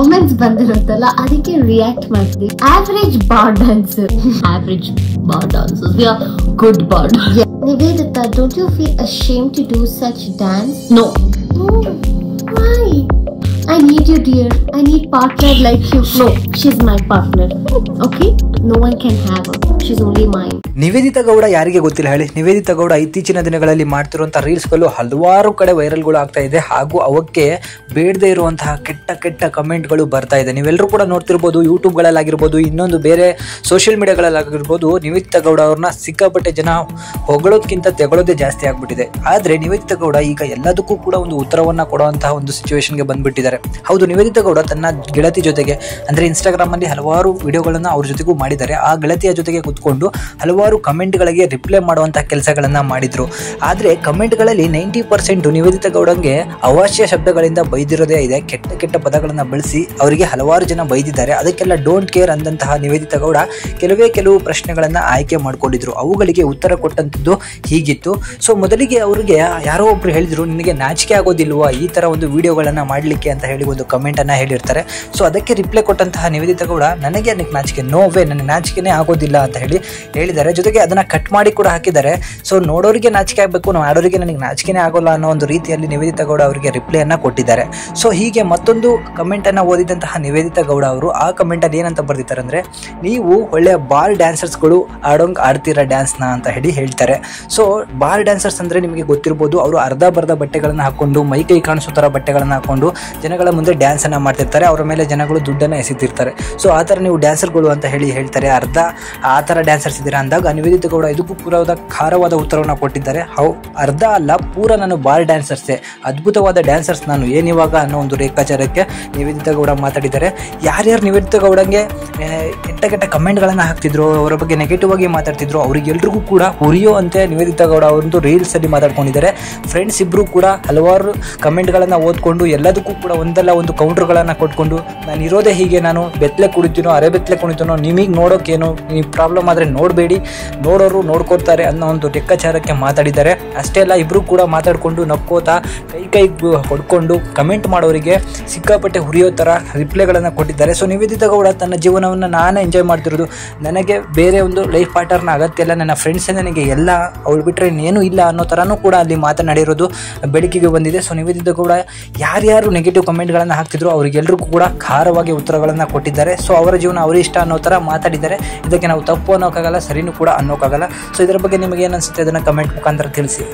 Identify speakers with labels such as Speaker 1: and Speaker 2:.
Speaker 1: Comments ಬಂದಿರುತ್ತಲ್ಲ ಅದಕ್ಕೆ react ಮಾಡ್ತೀವಿ. Average bar dancer. Average bar dancers. We are good bar. Nivedita, don't you feel ashamed to do such dance?
Speaker 2: No.
Speaker 1: Why? I need you, dear. I need partner like you. No, she's my partner. Okay? No one can have her. She's only mine.
Speaker 3: Nivedita Gowda ಯಾರಿಗೆ ಗೊತ್ತಿಲ್ಲ ಹೇಳಿ. ನಿವೇದಿತಾ ಗೌಡ ಇತ್ತೀಚಿನ ದಿನಗಳಲ್ಲಿ ಮಾಡ್ತಿರುವಂಥ ರೀಲ್ಸ್ಗಳು ಹಲವಾರು ಕಡೆ ವೈರಲ್ಗಳು ಆಗ್ತಾ ಇದೆ, ಹಾಗೂ ಅವಕ್ಕೆ ಬೇಡದೇ ಇರುವಂತಹ ಕೆಟ್ಟ ಕಮೆಂಟ್ಗಳು ಬರ್ತಾ ಇದೆ. ನೀವೆಲ್ಲರೂ ಕೂಡ ನೋಡ್ತಿರ್ಬೋದು, ಯೂಟ್ಯೂಬ್ಗಳಲ್ಲಾಗಿರ್ಬೋದು, ಇನ್ನೊಂದು ಬೇರೆ ಸೋಷಿಯಲ್ ಮೀಡಿಯಾಗಳಲ್ಲಾಗಿರ್ಬೋದು. ನಿವೇದಿತಾ ಗೌಡ ಅವ್ರನ್ನ ಸಿಕ್ಕಾಪಟ್ಟೆ ಜನ ಹೊಗಳೋದಕ್ಕಿಂತ ತೆಗಳೋದೇ ಜಾಸ್ತಿ ಆಗ್ಬಿಟ್ಟಿದೆ. ಆದರೆ ನಿವೇದಿತಾ ಗೌಡ ಈಗ ಎಲ್ಲದಕ್ಕೂ ಕೂಡ ಒಂದು ಉತ್ತರವನ್ನು ಕೊಡುವಂತಹ ಒಂದು ಸಿಚುವೇಶನ್ಗೆ ಬಂದ್ಬಿಟ್ಟಿದ್ದಾರೆ. ಹೌದು, ನಿವೇದಿತಾ ಗೌಡ ತನ್ನ ಗೆಳತಿ ಜೊತೆಗೆ ಅಂದರೆ ಇನ್ಸ್ಟಾಗ್ರಾಮಲ್ಲಿ ಹಲವಾರು ವಿಡಿಯೋಗಳನ್ನು ಅವ್ರ ಜೊತೆಗೂ ಮಾಡಿದ್ದಾರೆ. ಆ ಗೆಳತಿಯ ಜೊತೆಗೆ ಕುತ್ಕೊಂಡು ಹಲವಾರು ಕಮೆಂಟ್ಗಳಿಗೆ ರಿಪ್ಲೈ ಮಾಡುವಂತಹ ಕೆಲಸಗಳನ್ನು ಮಾಡಿದ್ರು. ಆದರೆ ಕಮೆಂಟ್ಗಳಲ್ಲಿ 90% ನಿವೇದಿತಾ ಗೌಡಂಗೆ ಅವಾಚ್ಯ ಶಬ್ದಗಳಿಂದ ಬೈದಿರೋದೇ ಇದೆ. ಕೆಟ್ಟ ಪದಗಳನ್ನು ಬಳಸಿ ಅವರಿಗೆ ಹಲವಾರು ಜನ ಬೈದಿದ್ದಾರೆ. ಅದಕ್ಕೆಲ್ಲ ಡೋಂಟ್ ಕೇರ್ ಅಂದಂತಹ ನಿವೇದಿತಾ ಗೌಡ ಕೆಲವು ಪ್ರಶ್ನೆಗಳನ್ನು ಆಯ್ಕೆ ಮಾಡ್ಕೊಂಡಿದ್ರು. ಅವುಗಳಿಗೆ ಉತ್ತರ ಕೊಟ್ಟಂಥದ್ದು ಹೀಗಿತ್ತು. ಸೊ ಮೊದಲಿಗೆ ಅವರಿಗೆ ಯಾರೋ ಒಬ್ರು ಹೇಳಿದ್ರು, ನಿನಗೆ ನಾಚಿಕೆ ಆಗೋದಿಲ್ವಾ ಈ ಥರ ಒಂದು ವಿಡಿಯೋಗಳನ್ನು ಮಾಡಲಿಕ್ಕೆ ಅಂತ ಹೇಳಿ ಒಂದು ಕಮೆಂಟನ್ನು ಹೇಳಿರ್ತಾರೆ. ಸೊ ಅದಕ್ಕೆ ರಿಪ್ಲೈ ಕೊಟ್ಟಂತಹ ನಿವೇದಿತಾ ಗೌಡ, ನನಗೆ ನಾಚಿಕೆ, ನೋವೇ, ನನಗೆ ನಾಚಿಕೆನೇ ಆಗೋದಿಲ್ಲ ಅಂತ ಹೇಳಿದ್ದಾರೆ. ಜೊತೆಗೆ ಅದನ್ನ ಕಟ್ ಮಾಡಿ ಕೂಡ ಹಾಕಿದ್ದಾರೆ. ಸೊ ನೋಡೋರಿಗೆ ನಾಚಿಕೆ ಆಗಬೇಕು, ನಾವು ಆಡೋರಿಗೆ ನನಗೆ ನಾಚಿಕೆನೇ ಆಗೋಲ್ಲ ಅನ್ನೋ ಒಂದು ರೀತಿಯಲ್ಲಿ ನಿವೇದಿತಾ ಗೌಡ ಅವರಿಗೆ ರಿಪ್ಲೈಯನ್ನು ಕೊಟ್ಟಿದ್ದಾರೆ. ಸೊ ಹೀಗೆ ಮತ್ತೊಂದು ಕಮೆಂಟನ್ನು ಓದಿದಂತಹ ನಿವೇದಿತಾ ಗೌಡ ಅವರು ಆ ಕಮೆಂಟಲ್ಲಿ ಏನಂತ ಬರ್ದಿದ್ದಾರೆ ಅಂದರೆ, ನೀವು ಒಳ್ಳೆಯ ಬಾರ್ ಡ್ಯಾನ್ಸರ್ಸ್ಗಳು ಆಡ್ತೀರಾ ಡ್ಯಾನ್ಸ್ನ ಅಂತ ಹೇಳ್ತಾರೆ. ಸೊ ಬಾರ್ ಡ್ಯಾನ್ಸರ್ಸ್ ಅಂದರೆ ನಿಮಗೆ ಗೊತ್ತಿರ್ಬೋದು, ಅವರು ಅರ್ಧ ಬಟ್ಟೆಗಳನ್ನು ಹಾಕೊಂಡು ಮೈಕೈ ಕಾಣಿಸೋ ಥರ ಬಟ್ಟೆಗಳನ್ನು ಹಾಕೊಂಡು ಜನಗಳ ಮುಂದೆ ಡ್ಯಾನ್ಸನ್ನು ಮಾಡ್ತಿರ್ತಾರೆ. ಅವರ ಮೇಲೆ ಜನಗಳು ದುಡ್ಡನ್ನು ಎಸಿತಿರ್ತಾರೆ. ಸೊ ಆ ಥರ ನೀವು ಡ್ಯಾನ್ಸರ್ಗಳು ಅಂತ ಹೇಳ್ತಾರೆ. ಆ ಥರ ಡ್ಯಾನ್ಸರ್ಸ್ ಇದ್ದೀರಾ ಅಂದಾಗ ನಿವೇದಿತಾ ಗೌಡ ಇದಕ್ಕೂ ಪೂರವಾದ ಖಾರವಾದ ಉತ್ತರವನ್ನು ಕೊಟ್ಟಿದ್ದಾರೆ. ಅರ್ಧ ಅಲ್ಲ, ಪೂರ ನಾನು ಬಾರ್ ಡ್ಯಾನ್ಸರ್ಸೇ, ಅದ್ಭುತವಾದ ಡ್ಯಾನ್ಸರ್ಸ್ ನಾನು, ಏನಿವಾಗ ಅನ್ನೋ ಒಂದು ರೇಖಾಚಾರಕ್ಕೆ ನಿವೇದಿತಾ ಗೌಡ ಮಾತಾಡಿದ್ದಾರೆ. ಯಾರ್ಯಾರು ನಿವೇದಿತಾ ಗೌಡಂಗೆ ಕೆಟ್ಟ ಕಮೆಂಟ್ಗಳನ್ನು ಹಾಕ್ತಿದ್ರು, ಅವರ ಬಗ್ಗೆ ನೆಗೆಟಿವ್ ಆಗಿ ಮಾತಾಡ್ತಿದ್ರು, ಅವರಿಗೆಲ್ರಿಗೂ ಕೂಡ ಉರಿಯೋ ಅಂತೆ ನಿವೇದಿತಾ ಗೌಡ ಅವರೊಂದು ರೀಲ್ಸಲ್ಲಿ ಮಾತಾಡ್ಕೊಂಡಿದ್ದಾರೆ. ಫ್ರೆಂಡ್ಸ್ ಇಬ್ಬರು ಕೂಡ ಹಲವಾರು ಕಮೆಂಟ್ಗಳನ್ನು ಓದ್ಕೊಂಡು ಎಲ್ಲದಕ್ಕೂ ಕೂಡ ಒಂದಲ್ಲ ಒಂದು ಕೌಂಟ್ರ್ಗಳನ್ನು ಕೊಟ್ಕೊಂಡು, ನಾನು ಇರೋದೇ ಹೀಗೆ, ನಾನು ಬೆತ್ತಲೆ ಕುಡಿತೀನೋ ಅರೆ ಬೆತ್ತಲೆ ಕುಣಿತೀನೋ, ನಿಮಗೆ ನೋಡೋಕೇನು, ನೀವು ಪ್ರಾಬ್ಲಮ್ ಆದರೆ ನೋಡಬೇಡಿ, ನೋಡೋರು ನೋಡ್ಕೊಳ್ತಾರೆ ಅನ್ನೋ ಒಂದು ಲೆಕ್ಕಾಚಾರಕ್ಕೆ ಮಾತಾಡಿದ್ದಾರೆ. ಅಷ್ಟೇ ಅಲ್ಲ, ಇಬ್ಬರು ಕೂಡ ಮಾತಾಡಿಕೊಂಡು ನಕ್ಕೋತಾ ಕೈ ಹೊಡ್ಕೊಂಡು ಕಮೆಂಟ್ ಮಾಡೋರಿಗೆ ಸಿಕ್ಕಾಪಟ್ಟೆ ಹುರಿಯೋ ಥರ ರಿಪ್ಲೈಗಳನ್ನು ಕೊಟ್ಟಿದ್ದಾರೆ. ಸೊ ನಿವೇದಿತಾ ಗೌಡ ತನ್ನ ಜೀವನವನ್ನು ನಾನೇ ಎಂಜಾಯ್ ಮಾಡ್ತಿರೋದು, ನನಗೆ ಬೇರೆ ಒಂದು ಲೈಫ್ ಪಾರ್ಟ್ನರ್ನ ಅಗತ್ಯ ಇಲ್ಲ, ನನ್ನ ಫ್ರೆಂಡ್ಸೇ ನನಗೆ ಎಲ್ಲ, ಅವಳು ಬಿಟ್ಟರೆ ಇನ್ನೇನು ಇಲ್ಲ ಅನ್ನೋ ಥರನೂ ಕೂಡ ಅಲ್ಲಿ ಮಾತನಾಡಿರೋದು ಬೆಳಕಿಗೆ ಬಂದಿದೆ. ಸೊ ನಿವೇದಿತಾ ಗೌಡ ಯಾರ್ಯಾರು ನೆಗೆಟಿವ್ ಕಮೆಂಟ್ಗಳನ್ನು ಹಾಕ್ತಿದ್ರು ಅವರಿಗೆಲ್ಲರಿಗೂ ಕೂಡ ಖಾರವಾಗಿ ಉತ್ತರಗಳನ್ನು ಕೊಟ್ಟಿದ್ದಾರೆ. ಸೊ ಅವರ ಜೀವನ ಅವರೇ ಇಷ್ಟ ಅನ್ನೋ ಥರ ಮಾತಾಡಿದ್ದಾರೆ. ಇದಕ್ಕೆ ನಾವು ತಪ್ಪು ಅನ್ನೋಕ್ಕಾಗಲ್ಲ, ಸರಿನೂ ಕೂಡ ಅನ್ನೋಕ್ಕಾಗಲ್ಲ. ಸೊ ಇದರ ಬಗ್ಗೆ ನಿಮಗೆ ಏನು ಅನಿಸುತ್ತೆ ಅದನ್ನು ಕಮೆಂಟ್ ಮುಖಾಂತರ ತಿಳಿಸಿ.